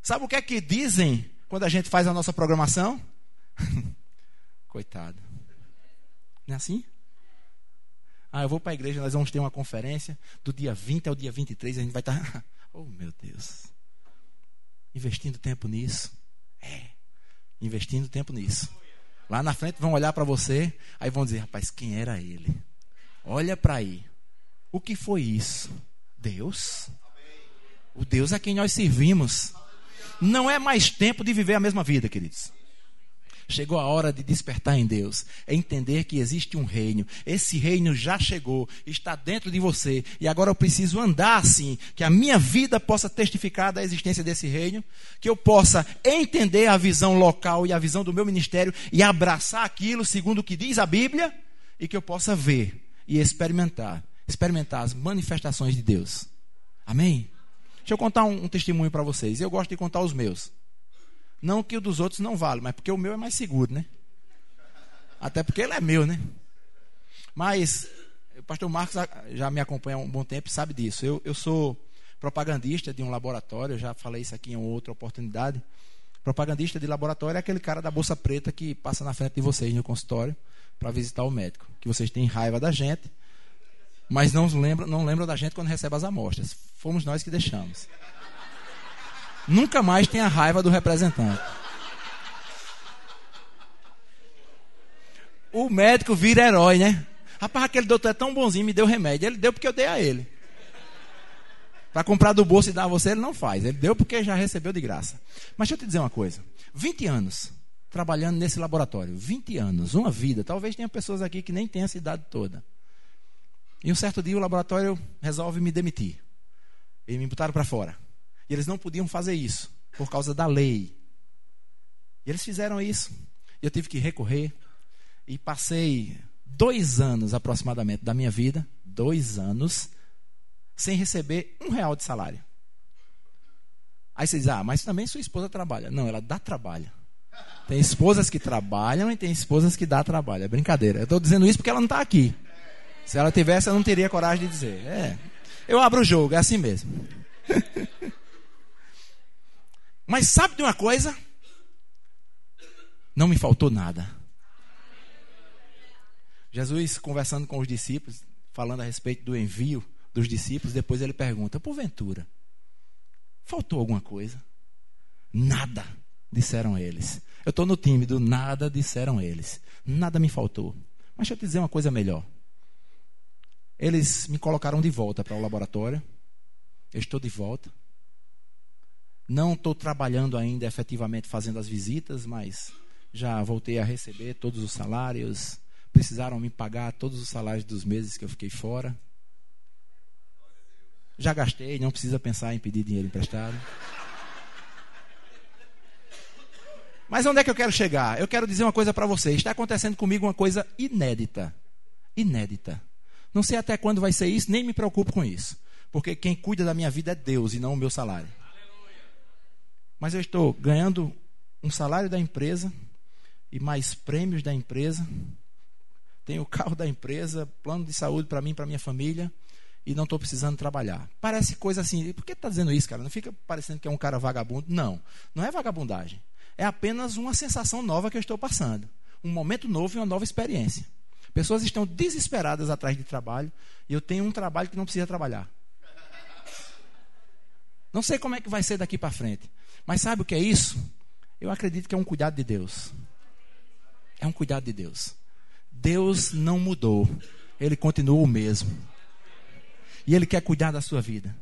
Sabe o que é que dizem quando a gente faz a nossa programação? Coitado. Não é assim? Eu vou para a igreja, nós vamos ter uma conferência do dia 20 ao dia 23, a gente vai estar, oh meu Deus, investindo tempo nisso. Investindo tempo nisso. Lá na frente vão olhar para você, aí vão dizer, rapaz, quem era ele? Olha para aí. O que foi isso? Deus? O Deus a quem nós servimos. Não é mais tempo de viver a mesma vida, queridos. Chegou a hora de despertar em Deus. É entender que existe um reino. Esse reino já chegou, está dentro de você. E agora eu preciso andar assim, que a minha vida possa testificar da existência desse reino. Que eu possa entender a visão local e a visão do meu ministério e abraçar aquilo segundo o que diz a Bíblia. E que eu possa ver e experimentar as manifestações de Deus. Amém? Deixa eu contar um testemunho para vocês. Eu gosto de contar os meus. Não que o dos outros não vale, mas porque o meu é mais seguro, né? Até porque ele é meu, né? Mas o pastor Marcos já me acompanha há um bom tempo e sabe disso. Eu sou propagandista de um laboratório, eu já falei isso aqui em outra oportunidade. Propagandista de laboratório é aquele cara da bolsa preta que passa na frente de vocês no consultório para visitar o médico. Que vocês têm raiva da gente, mas não lembram da gente quando recebe as amostras. Fomos nós que deixamos. Nunca mais tenha raiva do representante. O médico vira herói, né? Rapaz, aquele doutor é tão bonzinho, me deu remédio. Ele deu porque eu dei a ele. Para comprar do bolso e dar a você, ele não faz. Ele deu porque já recebeu de graça. Mas deixa eu te dizer uma coisa. 20 anos trabalhando nesse laboratório. 20 anos, uma vida. Talvez tenha pessoas aqui que nem tenham essa idade toda. E um certo dia o laboratório resolve me demitir. E me botaram para fora. E eles não podiam fazer isso, por causa da lei. E eles fizeram isso. E eu tive que recorrer. E passei 2 anos aproximadamente da minha vida, 2 anos, sem receber R$1 de salário. Aí você diz, mas também sua esposa trabalha. Não, ela dá trabalho. Tem esposas que trabalham e tem esposas que dão trabalho. É brincadeira. Eu estou dizendo isso porque ela não está aqui. Se ela tivesse, eu não teria coragem de dizer. Eu abro o jogo, é assim mesmo. Mas sabe de uma coisa? Não me faltou nada. Jesus conversando com os discípulos, falando a respeito do envio dos discípulos, depois ele pergunta, porventura, faltou alguma coisa? Nada, disseram eles. Eu estou no time do nada, disseram eles. Nada me faltou. Mas deixa eu te dizer uma coisa melhor. Eles me colocaram de volta para o laboratório. Eu estou de volta. Não estou trabalhando ainda efetivamente fazendo as visitas, mas já voltei a receber todos os salários. Precisaram me pagar todos os salários dos meses que eu fiquei fora. Já gastei, não precisa pensar em pedir dinheiro emprestado. Mas onde é que eu quero chegar? Eu quero dizer uma coisa para vocês. Está acontecendo comigo uma coisa inédita. Inédita. Não sei até quando vai ser isso, nem me preocupo com isso. Porque quem cuida da minha vida é Deus e não o meu salário. Mas eu estou ganhando um salário da empresa e mais prêmios da empresa. Tenho o carro da empresa, plano de saúde para mim e para minha família. E não estou precisando trabalhar. Parece coisa assim, por que está dizendo isso, cara? Não fica parecendo que é um cara vagabundo. Não, não é vagabundagem. É apenas uma sensação nova que eu estou passando. Um momento novo e uma nova experiência. Pessoas estão desesperadas atrás de trabalho. E eu tenho um trabalho que não precisa trabalhar. Não sei como é que vai ser daqui para frente. Mas sabe o que é isso? Eu acredito que é um cuidado de Deus. É um cuidado de Deus. Deus não mudou. Ele continua o mesmo. E Ele quer cuidar da sua vida.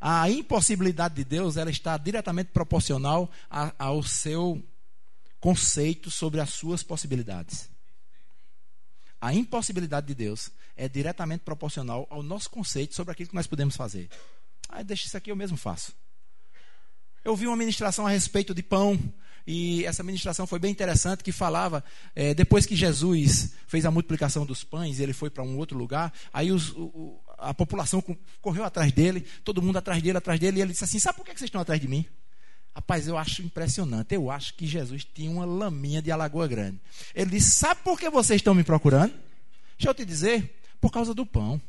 A impossibilidade de Deus, ela está diretamente proporcional ao seu conceito sobre as suas possibilidades. A impossibilidade de Deus é diretamente proporcional ao nosso conceito sobre aquilo que nós podemos fazer. Deixa isso aqui, eu mesmo faço. Eu vi uma ministração a respeito de pão, e essa ministração foi bem interessante, que falava, depois que Jesus fez a multiplicação dos pães, ele foi para um outro lugar, aí a população correu atrás dele, todo mundo atrás dele, e ele disse assim: sabe por que vocês estão atrás de mim? Rapaz, eu acho impressionante, eu acho que Jesus tinha uma laminha de Alagoa Grande. Ele disse: sabe por que vocês estão me procurando? Deixa eu te dizer, por causa do pão.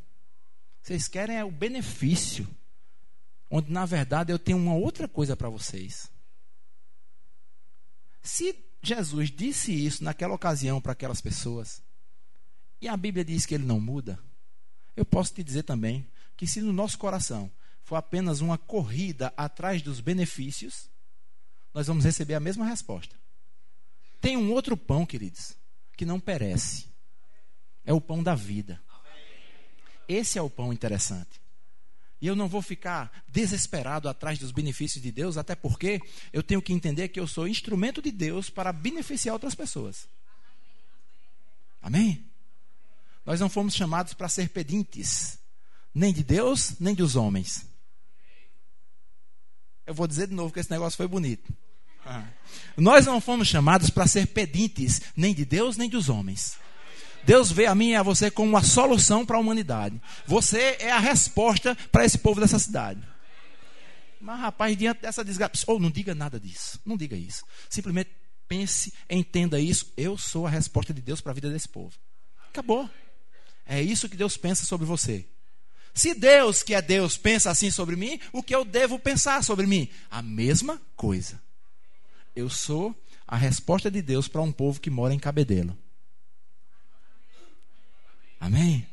Vocês querem o benefício, onde na verdade eu tenho uma outra coisa para vocês. Se Jesus disse isso naquela ocasião para aquelas pessoas, e a Bíblia diz que ele não muda, eu posso te dizer também que se no nosso coração for apenas uma corrida atrás dos benefícios, nós vamos receber a mesma resposta. Tem um outro pão, queridos, que não perece. É o pão da vida. Esse é o pão interessante. E eu não vou ficar desesperado atrás dos benefícios de Deus, até porque eu tenho que entender que eu sou instrumento de Deus para beneficiar outras pessoas. Amém? Nós não fomos chamados para ser pedintes, nem de Deus, nem dos homens. Eu vou dizer de novo que esse negócio foi bonito. Nós não fomos chamados para ser pedintes, nem de Deus, nem dos homens. Deus vê a mim e a você como uma solução para a humanidade. Você é a resposta para esse povo dessa cidade. Mas, rapaz, diante dessa desgraça, não diga nada disso. Não diga isso. Simplesmente pense, entenda isso. Eu sou a resposta de Deus para a vida desse povo. Acabou. É isso que Deus pensa sobre você. Se Deus, que é Deus, pensa assim sobre mim, o que eu devo pensar sobre mim? A mesma coisa. Eu sou a resposta de Deus para um povo que mora em Cabedelo. Amém?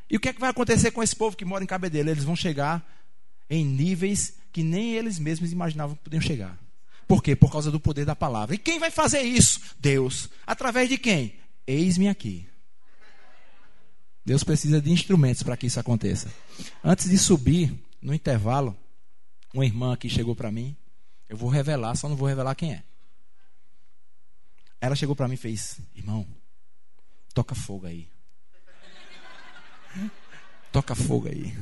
E o que é que vai acontecer com esse povo que mora em Cabedelo? Eles vão chegar em níveis que nem eles mesmos imaginavam que podiam chegar. Por quê? Por causa do poder da palavra. E quem vai fazer isso? Deus. Através de quem? Eis-me aqui. Deus precisa de instrumentos para que isso aconteça. Antes de subir, no intervalo, uma irmã aqui chegou para mim. Eu vou revelar, só não vou revelar quem é. Ela chegou para mim e fez: irmão, toca fogo aí. Toca fogo aí.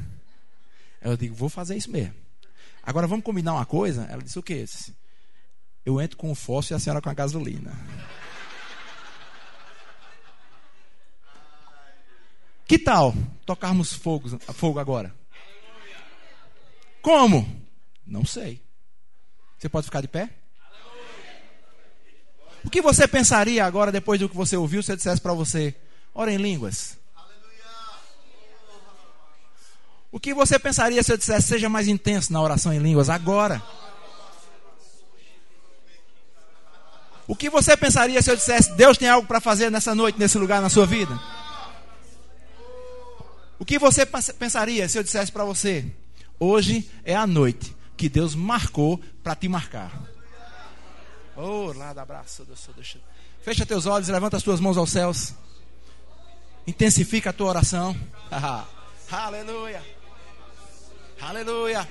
Eu digo: vou fazer isso mesmo. Agora vamos combinar uma coisa? Ela disse: o quê? Eu entro com o fósforo e a senhora com a gasolina. Que tal tocarmos fogo agora? Como? Não sei. Você pode ficar de pé? O que você pensaria agora, depois do que você ouviu, se eu dissesse para você: ora em línguas? O que você pensaria se eu dissesse: seja mais intenso na oração em línguas agora? O que você pensaria se eu dissesse: Deus tem algo para fazer nessa noite, nesse lugar, na sua vida? O que você pensaria se eu dissesse para você: hoje é a noite que Deus marcou para te marcar? Oh, lá da abraço. Fecha teus olhos e levanta as tuas mãos aos céus. Intensifica a tua oração. Aleluia. Aleluia.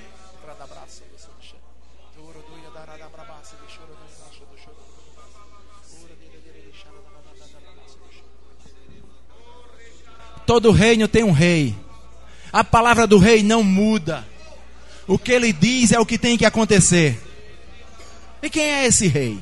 Todo reino tem um rei. A palavra do rei não muda. O que ele diz é o que tem que acontecer. E quem é esse rei?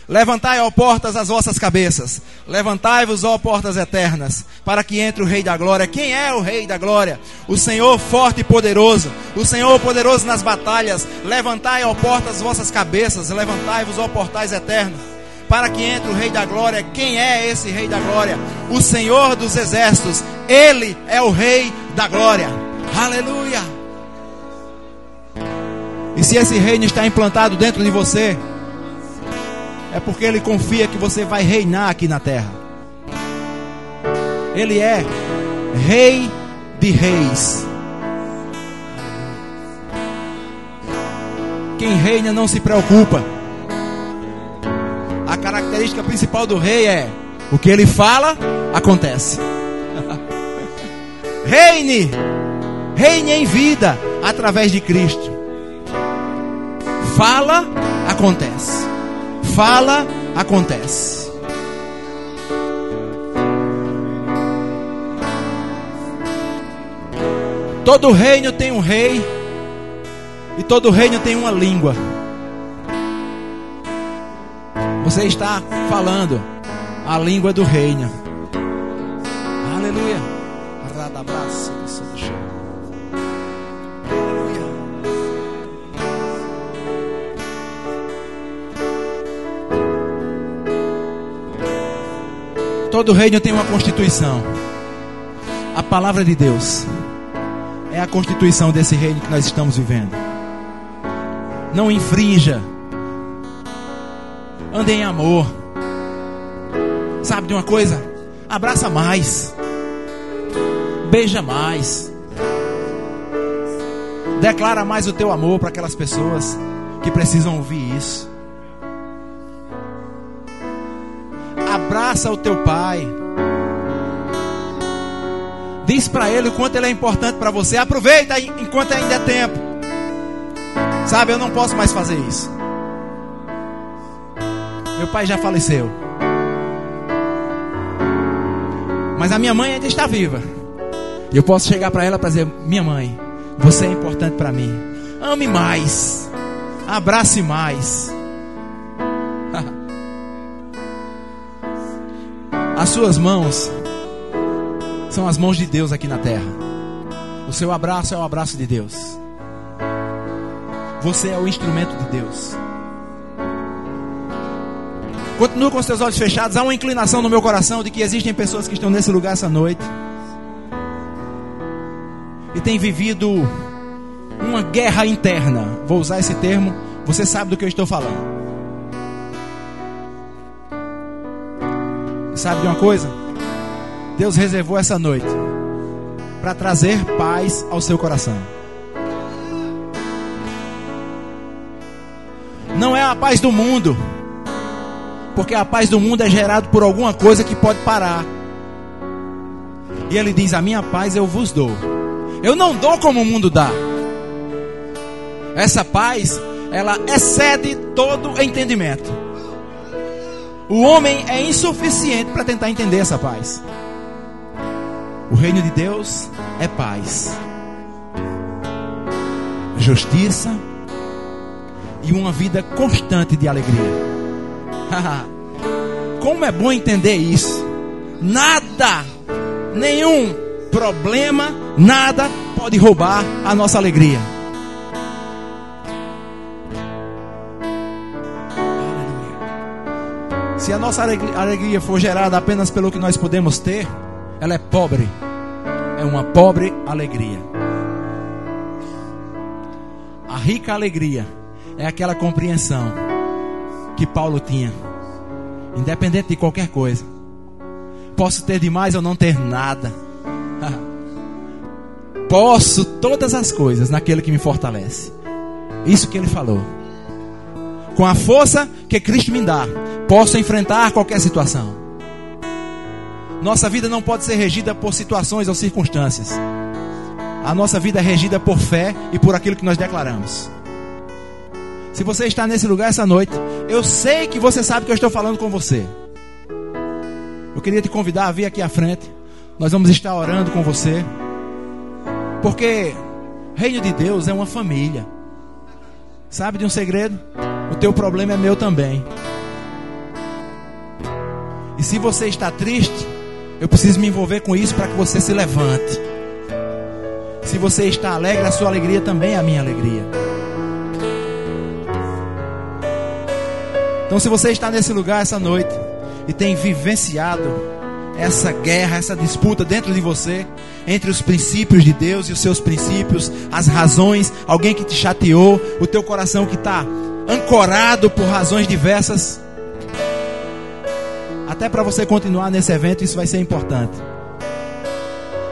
Levantai, ó portas, as vossas cabeças. Levantai-vos, ó portas eternas, para que entre o Rei da Glória. Quem é o Rei da Glória? O Senhor forte e poderoso. O Senhor poderoso nas batalhas. Levantai, ó portas, as vossas cabeças. Levantai-vos, ó portais eternos, para que entre o Rei da Glória. Quem é esse Rei da Glória? O Senhor dos Exércitos. Ele é o Rei da Glória. Aleluia. E se esse reino está implantado dentro de você, é porque Ele confia que você vai reinar aqui na terra. Ele é Rei de Reis. Quem reina não se preocupa. A característica principal do rei é: o que ele fala, acontece. Reine em vida através de Cristo. Fala, acontece. Fala, acontece. Todo reino tem um rei e todo reino tem uma língua. Você está falando a língua do reino. Aleluia. Todo reino tem uma constituição. A palavra de Deus é a constituição desse reino que nós estamos vivendo. Não infrinja. Ande em amor. Sabe de uma coisa? Abraça mais. Beija mais. Declara mais o teu amor para aquelas pessoas que precisam ouvir isso. Abraça o teu pai. Diz para ele o quanto ele é importante para você. Aproveita enquanto ainda é tempo. Sabe, eu não posso mais fazer isso. Meu pai já faleceu. Mas a minha mãe ainda está viva. E eu posso chegar para ela para dizer: minha mãe, você é importante para mim. Ame mais. Abrace mais. As suas mãos são as mãos de Deus aqui na terra. O seu abraço é o abraço de Deus. Você é o instrumento de Deus. Continua com os teus olhos fechados. Há uma inclinação no meu coração de que existem pessoas que estão nesse lugar essa noite e têm vivido uma guerra interna. Vou usar esse termo. Você sabe do que eu estou falando. Sabe de uma coisa? Deus reservou essa noite para trazer paz ao seu coração. Não é a paz do mundo, porque a paz do mundo é gerada por alguma coisa que pode parar. E ele diz: a minha paz eu vos dou. Eu não dou como o mundo dá. Essa paz, ela excede todo entendimento. O homem é insuficiente para tentar entender essa paz. O reino de Deus é paz, justiça e uma vida constante de alegria. Como é bom entender isso. Nada, nenhum problema, nada pode roubar a nossa alegria. Se a nossa alegria for gerada apenas pelo que nós podemos ter, ela é pobre. É uma pobre alegria. A rica alegria é aquela compreensão que Paulo tinha. Independente de qualquer coisa. Posso ter demais ou não ter nada. Posso todas as coisas naquele que me fortalece. Isso que ele falou. Com a força que Cristo me dá, posso enfrentar qualquer situação. Nossa vida não pode ser regida por situações ou circunstâncias. A nossa vida é regida por fé e por aquilo que nós declaramos. Se você está nesse lugar essa noite, eu sei que você sabe que eu estou falando com você. Eu queria te convidar a vir aqui à frente. Nós vamos estar orando com você. Porque o reino de Deus é uma família. Sabe de um segredo? O teu problema é meu também. E se você está triste, eu preciso me envolver com isso para que você se levante. Se você está alegre, a sua alegria também é a minha alegria. Então, se você está nesse lugar essa noite e tem vivenciado essa guerra, essa disputa dentro de você, entre os princípios de Deus e os seus princípios, as razões, alguém que te chateou, o teu coração que está ancorado por razões diversas, até para você continuar nesse evento, isso vai ser importante.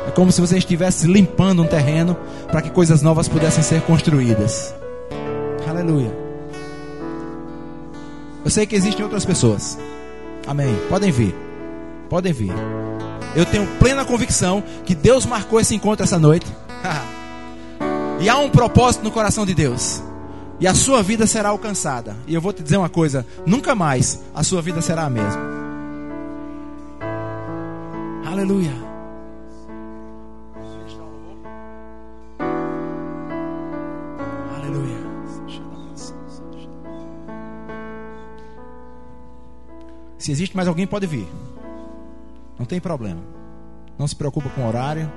É como se você estivesse limpando um terreno para que coisas novas pudessem ser construídas. Aleluia. Eu sei que existem outras pessoas. Amém. Podem vir. Podem vir. Eu tenho plena convicção que Deus marcou esse encontro essa noite. E há um propósito no coração de Deus. E a sua vida será alcançada. E eu vou te dizer uma coisa: nunca mais a sua vida será a mesma. Aleluia. Aleluia. Se existe mais alguém, pode vir. Não tem problema. Não se preocupa com o horário.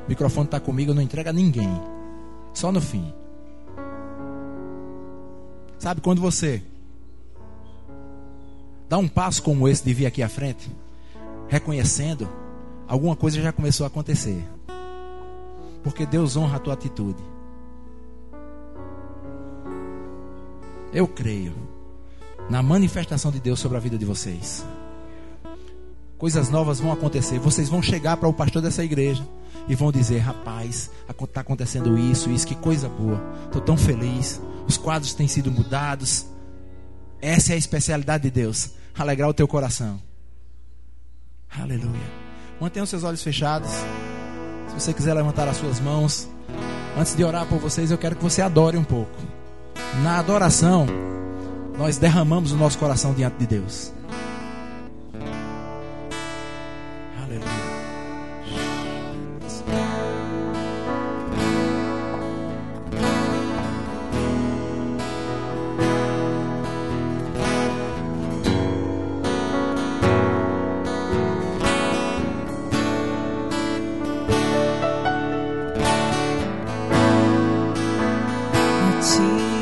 O microfone está comigo, eu não entrego a ninguém. Só no fim. Sabe, quando você dá um passo como esse de vir aqui à frente, reconhecendo, alguma coisa já começou a acontecer. Porque Deus honra a tua atitude. Eu creio na manifestação de Deus sobre a vida de vocês. Coisas novas vão acontecer. Vocês vão chegar para o pastor dessa igreja e vão dizer: rapaz, está acontecendo isso, que coisa boa. Estou tão feliz. Os quadros têm sido mudados. Essa é a especialidade de Deus, alegrar o teu coração. Aleluia. Mantenha os seus olhos fechados. Se você quiser levantar as suas mãos, antes de orar por vocês, eu quero que você adore um pouco. Na adoração, nós derramamos o nosso coração diante de Deus. See